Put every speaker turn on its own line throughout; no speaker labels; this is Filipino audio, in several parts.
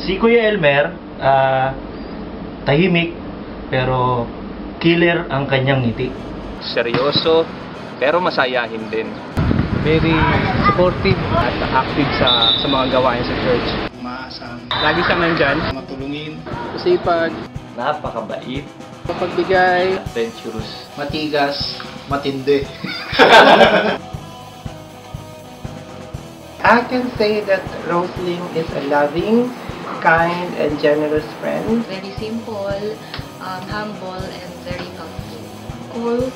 Si Kuya Elmer, tahimik pero killer ang kanyang ngiti.
Seryoso pero masayahin din.
Very supportive at active sa mga gawain sa church.
Maasam,
Lagi siyang nandyan.
matulungin,
Masipag,
Napakabait,
mapagbigay,
adventurous.
matigas, matindi.
I can say that Roslyn is a loving, kind, and generous friend.
Very simple, humble, and very helpful.
Cool,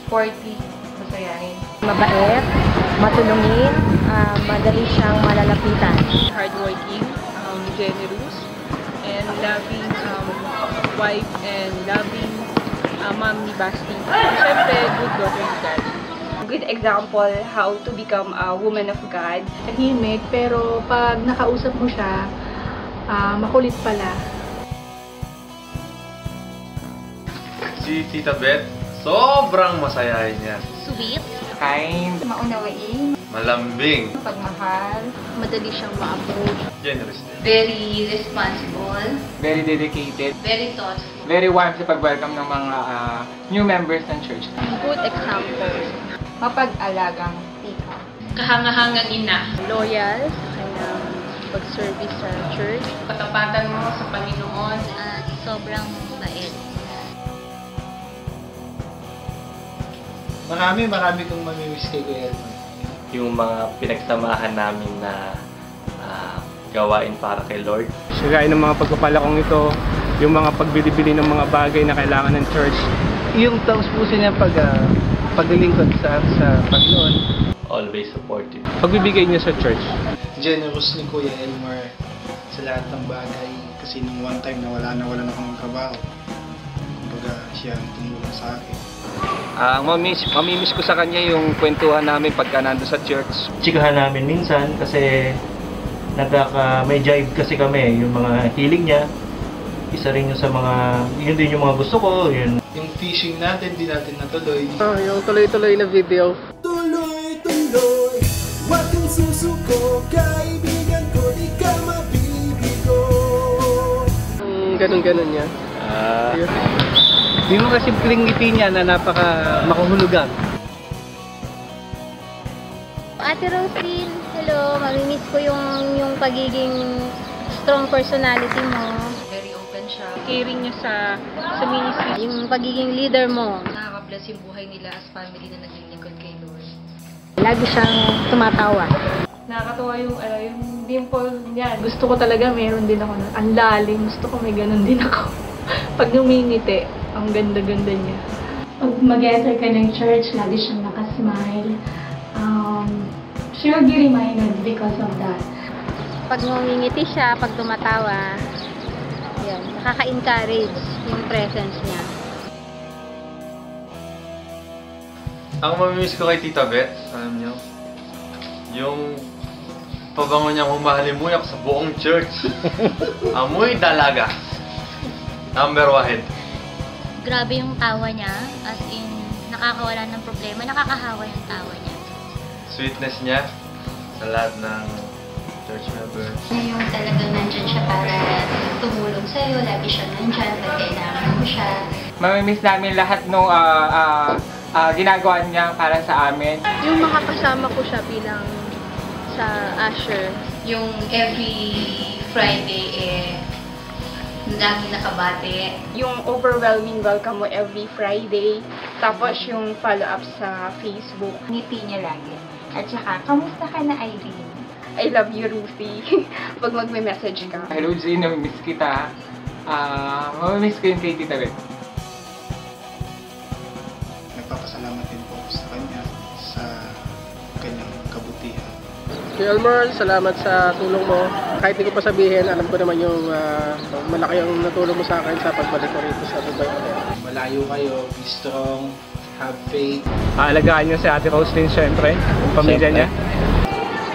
sporty, masayahin.
Mabait, matulungin, madali siyang malalapitan.
Hardworking, generous, and loving wife and loving mom ni Basti. Siyempre, good daughter ni God. Good example how to become a woman of God. Tahimik, pero pag nakausap mo siya, makulit pala.
Si Tita Beth, sobrang masayahin niya.
Sweet,
kind,
Maunawain,
Malambing,
pagmahal,
madali siyang ma-approach.
generous din.
Very responsible,
very dedicated,
very thoughtful.
very warm sa pag-welcome ng mga new members ng church.
good example, mapag-alagang tita.
Kahangahangang ina.
Loyal sa kanyang pag-service sa church.
Katapatan mo sa Panginoon.
At sobrang bait.
Marami kong mamimiss kay Kuya Elmer.
Yung mga pinagsamahan namin na gawain para kay Lord.
Gaya ng mga pagpapalakong ito, yung mga pagbili-bili ng mga bagay na kailangan ng church.
Yung taos puso niya paglilingkod sa Panginoon.
Always supportive.
Pagbibigay niya sa church.
Generous ni Kuya Elmer sa lahat ng bagay. Kasi nung one time na wala na akong trabaho. Kumbaga siya ang tumulong sa akin.
Mamimiss ko sa kanya yung kwentuhan namin pagka nandun sa church.
Chikahan namin minsan kasi may jive kasi kami. Yung mga hiling niya, isa rin yung sa mga, yun din yung mga gusto ko. Yun.
Yung fishing natin, di natin natuloy.
Yung tuloy-tuloy na video.
Tuloy-tuloy, wag kang susuko, kaibigan ko, di ka mabibigo.
Ganun-ganun niya.
Yung mga simpleng ngiti niya na napaka makahulugan.
Ate Roslyn, hello. Mamimiss ko yung pagiging strong personality mo.
Very open siya.
Caring niya sa ministry.
Yung pagiging leader mo.
Nakaka-bless yung buhay nila as family na naglilingkod kay Lord.
Lagi siyang tumatawa.
Nakakatuwa yung dimple niya. Gusto ko talaga meron din ako. Ang lalim. Gusto ko may ganun din ako. Pag numingiti, ang ganda-ganda niya.
Pag mag-enter ka ng church, lagi siyang nakasmile. She will be reminded because of that.
Pag ngumingiti siya, pag tumatawa, yun, nakaka-encourage yung presence niya.
Ang mamimiss ko kay Tita Beth, alam niyo, yung pabango niyang humahalimuyak sa buong church. Amoy dalaga. Number 1.
Grabe yung tawa niya, as in, nakakawala ng problema, nakakahawa yung tawa niya.
Sweetness niya sa lahat ng church members.
Yung talagang nandyan siya para tumulong sa'yo, lagi siya nandyan pag kailangan mo siya.
Mamimiss namin lahat nung ginagawa niya para sa amin.
Yung makakasama ko siya bilang sa usher.
Yung every Friday lagi nakabate.
Yung overwhelming welcome mo every Friday. Tapos yung follow-up sa Facebook.
Ngiti niya lagi. At saka, kamusta ka na, Irene?
I love you, Ruthie. Pag magme-message ka.
Hi, Rosie, namimiss kita. Mamimiss ko yung kay Tita Beth.
Nagpapasalamat din po sa kanya sa kanyang kabutihan.
Kuya Elmer, salamat sa tulong mo. Kahit hindi ko pa sabihin, alam ko naman yung malaki yung natulong mo sa akin sa pagbalik ko rito sa Dubai.
Malayo kayo, be strong, have faith.
Aalagaan niyo si Ate Roslyn, syempre, yung pamilya niya.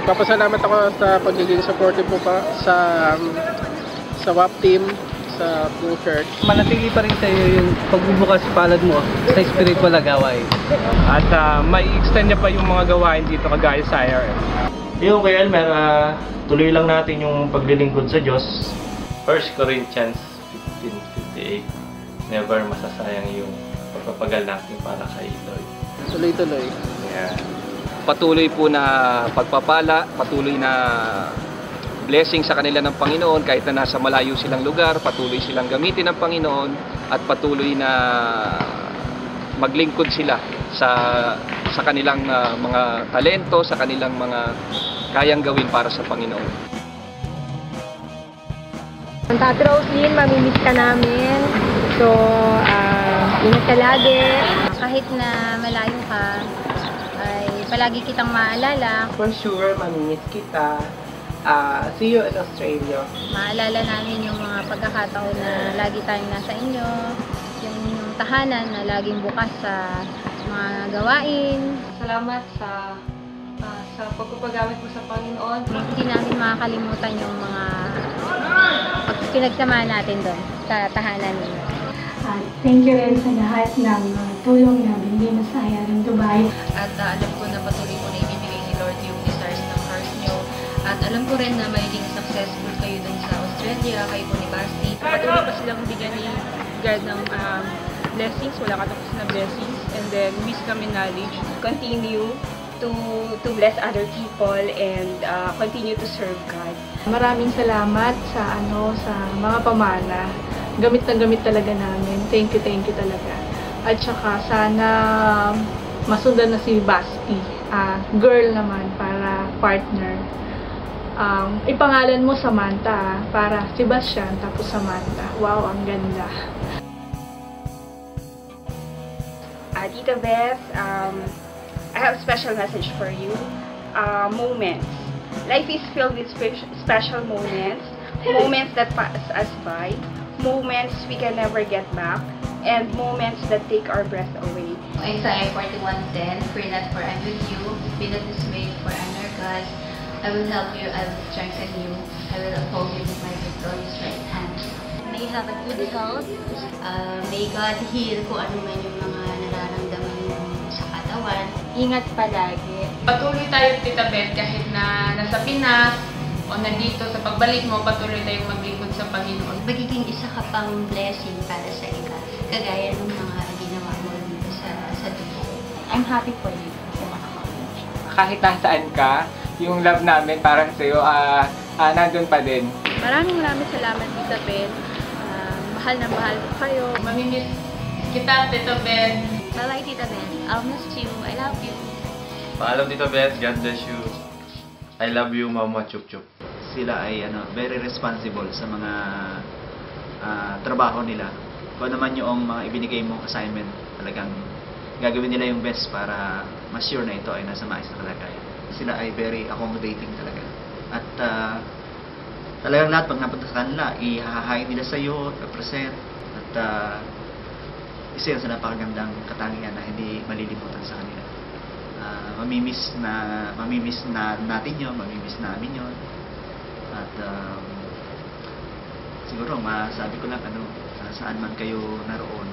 Papasalamat ako sa pagiging supportive mo pa sa WAP team, sa Blue Shirt.
Manatili pa rin sa iyo yung pagbubukas palad mo sa spiritual na gawain.
At may extend niya pa yung mga gawain dito kagaya sa IRM.
Yung kay Elmer, tuloy lang natin yung paglilingkod sa Diyos.
1 Corinthians 15:58. Never masasayang yung pagpapagal natin para kay Lord.
Tuloy-tuloy.
Yeah. Patuloy po na pagpapala, patuloy na blessing sa kanila ng Panginoon kahit na nasa malayo silang lugar, patuloy silang gamitin ng Panginoon at patuloy na maglingkod sila sa kanilang mga talento, sa kanilang mga kayang gawin para sa Panginoon.
Tati Roslyn, mamimiss ka namin. So, ingat ka lagi.
Kahit na malayo ka, ay palagi kitang maalala.
For sure, mamimiss kita. See you in Australia.
Maalala namin yung mga pagkakataon na lagi tayong nasa inyo, yung tahanan na laging bukas sa mga gawain.
Salamat sa pagpapagamit mo sa Panginoon.
Hindi namin makakalimutan yung mga pinagsamahan natin doon sa tahanan ninyo.
Thank you rin sa lahat ng tulong na binigay mo sa IRM Dubai.
At alam ko na patuloy ko na ibibigay ni Lord yung desires ng heart nyo. At alam ko rin na magiging successful kayo dun sa Australia, kayo po ni Basti.
Patuloy pa silang bigyan ni God ng blessings, wala katapos na blessings, and then wisdom and knowledge. Continue to bless other people and continue to serve God.
Maraming salamat sa mga pamana. Gamit na gamit talaga namin. Thank you talaga. At saka sana masundan na si Basti. Girl naman para partner. Ipangalan mo Samantha para Sebastian tapos Samantha. Wow, ang ganda.
Tita Beth, I have a special message for you. Moments. Life is filled with special moments. Moments that pass us by. Moments we can never get back. And moments that take our breath away.
Isaiah 41:10, Fear not, for I'm with you. Be not dismayed, for I'm your God. I will help you, I will strengthen you. I will uphold you with my victorious right hand.
May you have a good health.
May God heal kung ano man yung mga nararamdaman mo sa katawan.
Ingat palagi.
Patuloy tayo, Tita Beth, kahit na nasa Pinas o nandito sa pagbalik mo, patuloy tayong maglingkod sa Panginoon.
Magiging isa ka pang blessing para sa iba, kagaya ng mga ginawa mo dito sa Dubai.
I'm happy for you kasi makakaulit siya.
Kahit nasaan ka, yung love namin para sa'yo, nandun pa din.
Maraming salamat, Tita Beth. Mahal na mahal ko kayo. Mamimiss kita, Tita Beth.
Bye-bye, Tita Beth. I'll miss you. I love you.
Paalam Tita Beth, God bless you. I love you, Mama Chup Chup.
Sila ay very responsible sa mga trabaho nila. Kung naman yung mga ibinigay mong assignment, talagang gagawin nila yung best para ma-sure na ito ay nasa maayos na kalagayan. Sila ay very accommodating talaga. At talagang lahat pag napunta sa kanila, ihahain nila sa iyo, represent, at isa yun sa napakagandang katangian na hindi malilimutan sa kanila. Mamimiss na natin yun, mamimiss namin yun. At siguro masabi ko lang saan man kayo naroon,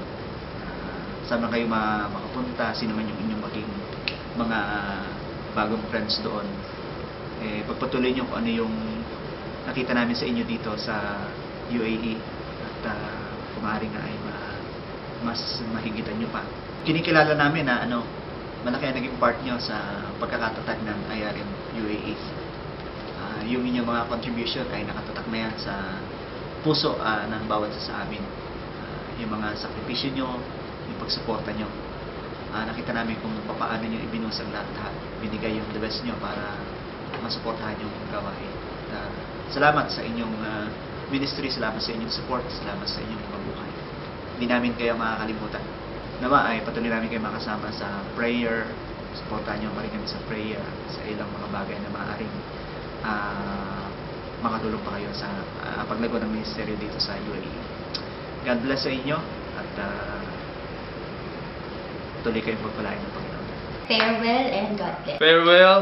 saan man kayo makapunta, sino man yung inyong maging mga bagong friends doon, pagpatuloy nyo kung ano yung nakita namin sa inyo dito sa UAE, at kumari nga ay mas mahigitan nyo pa. Kinikilala namin na malaki ang naging part nyo sa pagkakatatag ng IRM UAE. Yung inyong mga contribution ay nakatatak na yan sa puso ng bawat isa sa amin. Yung mga sakripisyo nyo, yung pagsuporta nyo. Nakita namin kung paano nyo ibinusang lahat, binigay yung the best nyo para masuportahan yung gawain. Salamat sa inyong ministry, salamat sa inyong support, salamat sa inyong pagbuhay. Hindi namin kayo makakalimutan. Nawa ay patuloy namin kayo makasama sa prayer, supportahan nyo pa rin kami sa prayer, sa ilang mga bagay na maaaring makatulong pa kayo sa paglago ng ministeryo dito sa UAE. God bless sa inyo at tuloy kayong pagpalain ng Panginoon.
Farewell and God bless.
Farewell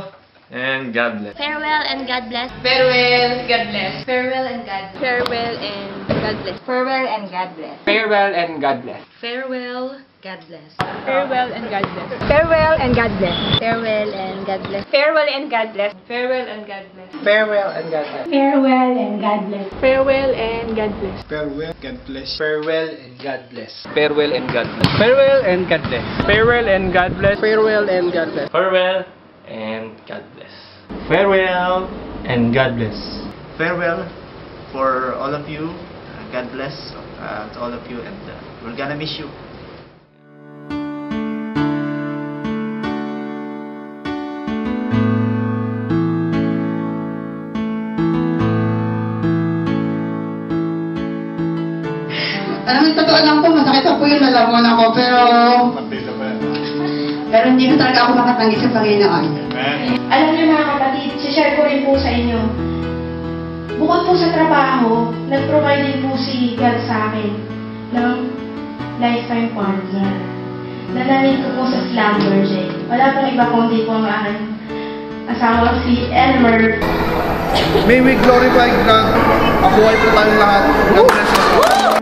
And God bless.
Farewell and God bless.
Farewell, God bless.
Farewell and God bless.
Farewell and God bless.
Farewell and God bless.
Farewell and God bless.
Farewell, God bless.
Farewell and God bless.
Farewell and God bless.
Farewell and God bless.
Farewell and God bless.
Farewell and God bless.
Farewell and God bless.
Farewell and God bless.
Farewell and God bless.
Farewell, God bless. Farewell and God bless.
Farewell and God bless.
Farewell and God bless.
Farewell and God bless. Farewell and God bless.
Farewell and God bless.
Farewell and God bless.
Farewell for all of you. God bless to all of you, and we're gonna miss you.
Alam mo, totoo lang po, masakit po yung lalamon ako, pero hindi na talaga ako makatanggi sa Panginoon.
Alam niyo mga kapatid, share ko rin po sa inyo. Bukod po sa trabaho, nag-provide din po si God sa akin ng lifetime partner. Nananin ko po sa Slumber J. Wala pong iba kundi po ang aking asawa si Elmer.
May we glorify God. Mabuhay po tayong lahat. God bless us all.